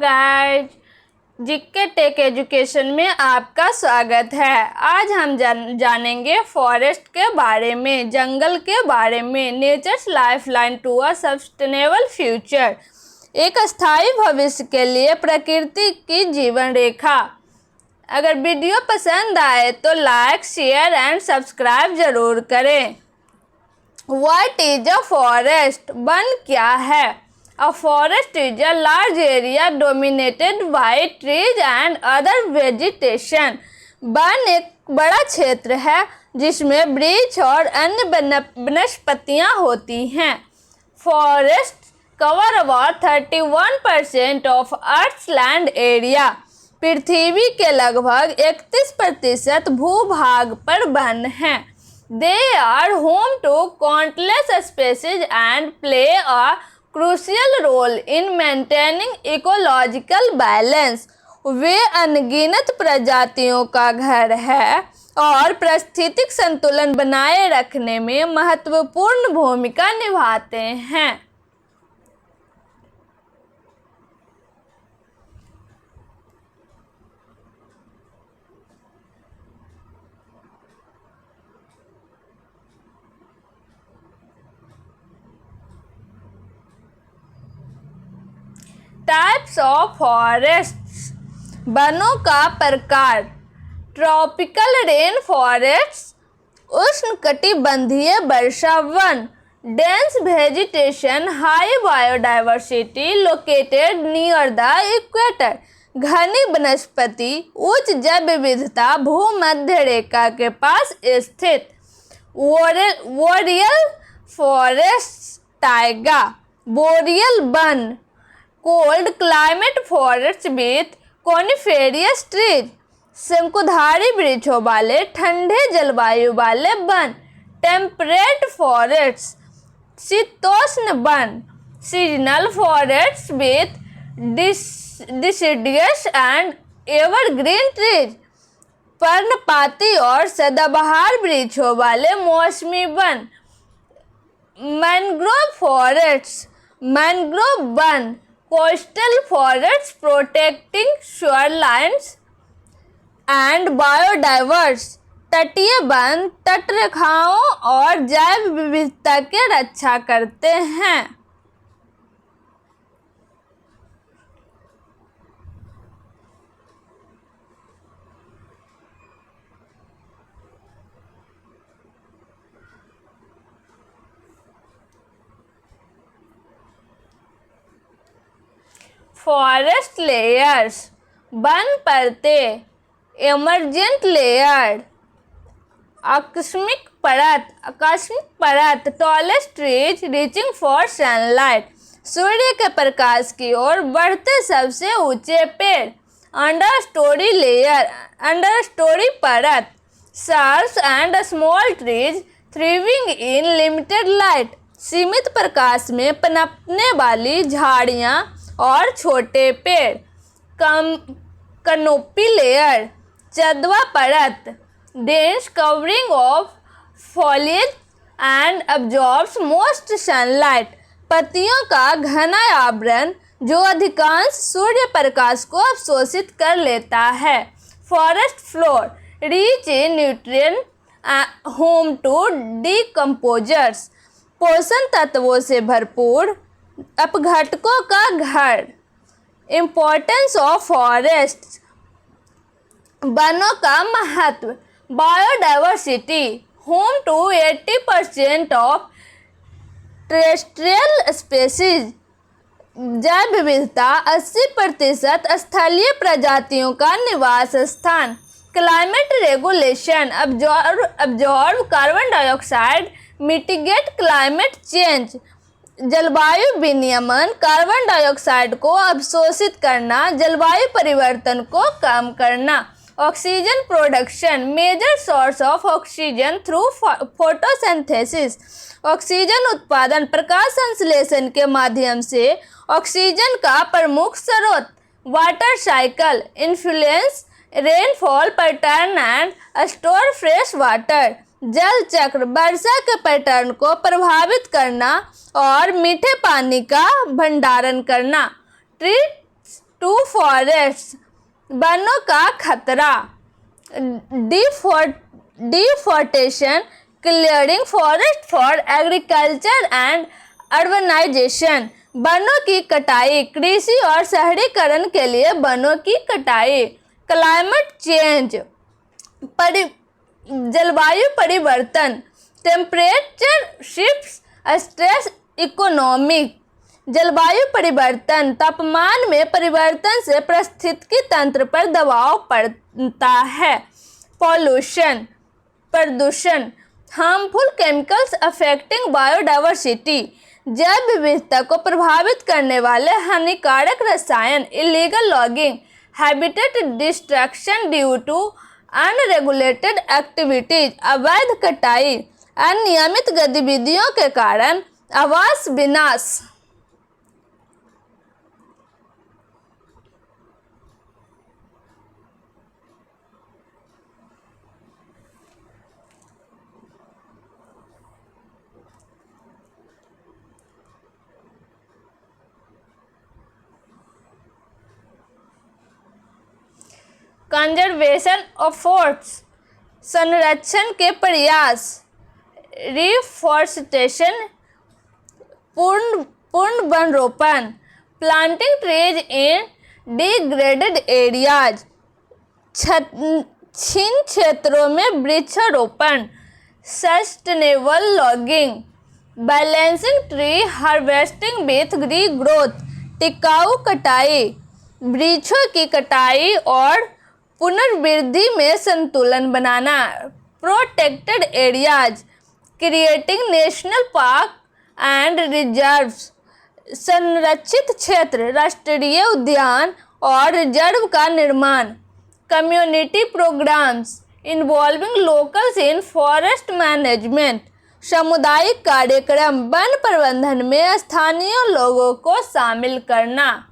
Guys, GK take education में आपका स्वागत है। आज हम जानेंगे फॉरेस्ट के बारे में, जंगल के बारे में, nature's lifeline to a sustainable future, एक स्थायी भविष्य के लिए प्रकृति की जीवन रेखा। अगर वीडियो पसंद आए तो लाइक, शेयर एंड सब्सक्राइब जरूर करें। What is a forest? One क्या है? A forest is a large area dominated by trees and other vegetation. One एक बड़ा क्षेत्र है जिसमें वृक्ष और अन्य वनस्पतियां होती हैं। Forests cover about 31% of Earth's land area. पृथ्वी के लगभग 31% भूभाग पर वन हैं। They are home to countless species and play a crucial role in maintaining ecological balance. वे अनगिनत प्रजातियों का घर है और पारिस्थितिक संतुलन बनाए रखने में महत्वपूर्ण भूमिका निभाते हैं। Types of forests. वनों का प्रकार। ट्रॉपिकल रेन फॉरेस्ट, उष्णकटिबंधीय वर्षा वन। Dense vegetation, high biodiversity located near the equator. घनी वनस्पति, उच्च जैव विविधता, भूमध्य रेखा के पास स्थित। Boreal forest, taiga. बोरियल वन, cold climate forest with coniferous trees. शंकुधारी वृक्षों वाले ठंडे जलवायु वाले वन। टेम्परेट फॉरेस्ट, शीतोष्ण वन। Seasonal forest with deciduous and evergreen trees. पर्णपाती और सदाबहार वृक्षों वाले मौसमी वन। मैंग्रोव फॉरेस्ट, मैंग्रोव वन। Coastal forest protecting shorelines and biodiverse. तटीय वन तटरेखाओं और जैव विविधता की रक्षा करते हैं। फॉरेस्ट लेयर्स, वन परतें। इमर्जेंट लेयर, आकस्मिक परत। Tallest trees reaching for sunlight, सूर्य के प्रकाश की ओर बढ़ते सबसे ऊंचे पेड़। Understory layer, understory परत। Shrubs and small trees thriving in limited light, सीमित प्रकाश में पनपने वाली झाड़ियां और छोटे पेड़। कनोपी लेयर, चंदवा परत। Dense covering of foliage and absorbs most sunlight, पत्तियों का घना आवरण जो अधिकांश सूर्य प्रकाश को अवशोषित कर लेता है। Forest floor, rich in nutrient, home to decomposers, पोषण तत्वों से भरपूर अपघटकों का घर। इम्पोर्टेंस ऑफ फॉरेस्ट, वनों का महत्व। Biodiversity, home to 80% of terrestrial species. जैव विविधता, 80% स्थलीय प्रजातियों का निवास स्थान। Climate regulation, absorb carbon dioxide, mitigate climate change. जलवायु विनियमन, कार्बन डाइऑक्साइड को अवशोषित करना, जलवायु परिवर्तन को कम करना। Oxygen production, major source of oxygen through photosynthesis. Oxygen उत्पादन प्रकाश संश्लेषण के माध्यम से ऑक्सीजन का प्रमुख स्रोत। Water cycle, influence rainfall pattern and store fresh water. जल चक्र, वर्षा के पैटर्न को प्रभावित करना और मीठे पानी का भंडारण करना। ट्रीज टू फॉरेस्ट, वनों का खतरा। Deforestation, clearing forest for agriculture and urbanization, वनों की कटाई, कृषि और शहरीकरण के लिए वनों की कटाई। क्लाइमेट चेंज, जलवायु परिवर्तन, टेम्परेचर शिफ्ट्स, स्ट्रेस इकोनॉमिक, जलवायु परिवर्तन, तापमान में परिवर्तन से पारिस्थितिकी तंत्र पर दबाव पड़ता है। पॉल्यूशन, प्रदूषण, हार्मफुल केमिकल्स अफेक्टिंग बायोडायवर्सिटी, जैव विविधता को प्रभावित करने वाले हानिकारक रसायन। Illegal logging, habitat destruction due to unregulated activities, अवैध कटाई, अनियमित गतिविधियों के कारण आवास विनाश। कंजर्वेशन एफर्ट्स, संरक्षण के प्रयास। रिफॉरेस्टेशन, पूर्ण वन रोपण, planting trees in degraded areas, क्षीण क्षेत्रों में वृक्षारोपण। Sustainable logging, balancing tree harvesting with regrowth, टिकाऊ कटाई, वृक्षों की कटाई और पुनर्वृद्धि में संतुलन बनाना। Protected areas, creating national park and reserves, संरक्षित क्षेत्र, राष्ट्रीय उद्यान और रिजर्व का निर्माण। Community programs involving locals in forest management, सामुदायिक कार्यक्रम, वन प्रबंधन में स्थानीय लोगों को शामिल करना।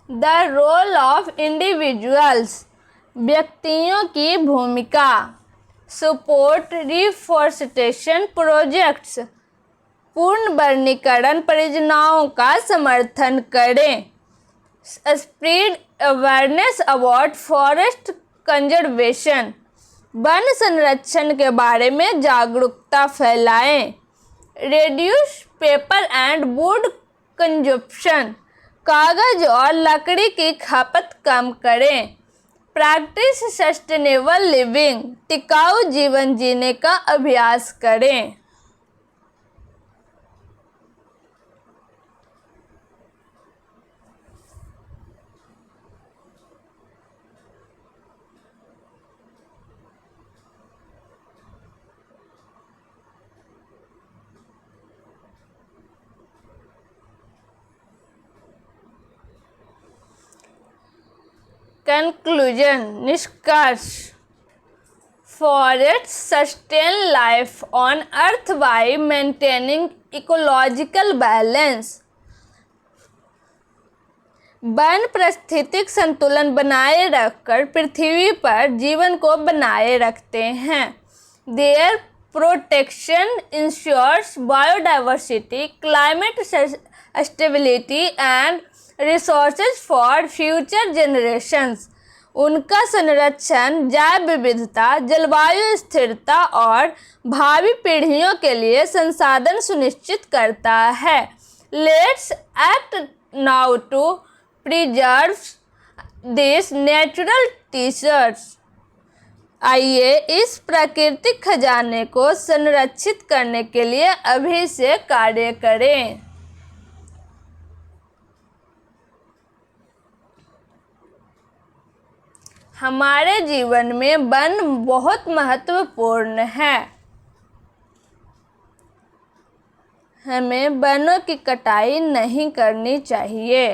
द रोल ऑफ इंडिविजुअल्स, व्यक्तियों की भूमिका। सपोर्ट रिफॉरेस्टेशन प्रोजेक्ट्स, पूर्ण वनीकरण परियोजनाओं का समर्थन करें। Spread awareness about forest conservation, one संरक्षण के बारे में जागरूकता फैलाएं। Reduce paper and would consumption, कागज और लकड़ी की खपत कम करें। प्रैक्टिस सस्टेनेबल लिविंग, टिकाऊ जीवन जीने का अभ्यास करें। कंक्लूजन, निष्कर्ष। Forest sustain life on earth by maintaining ecological balance, one पारिस्थितिक संतुलन बनाए रखकर पृथ्वी पर जीवन को बनाए रखते हैं। Their protection ensures biodiversity, climate stability and resources for future generations, उनका संरक्षण जैव विविधता, जलवायु स्थिरता और भावी पीढ़ियों के लिए संसाधन सुनिश्चित करता है। Let's act now to preserve this natural treasures, आइए इस प्राकृतिक खजाने को संरक्षित करने के लिए अभी से कार्य करें। हमारे जीवन में वन बहुत महत्वपूर्ण है। हमें वनों की कटाई नहीं करनी चाहिए।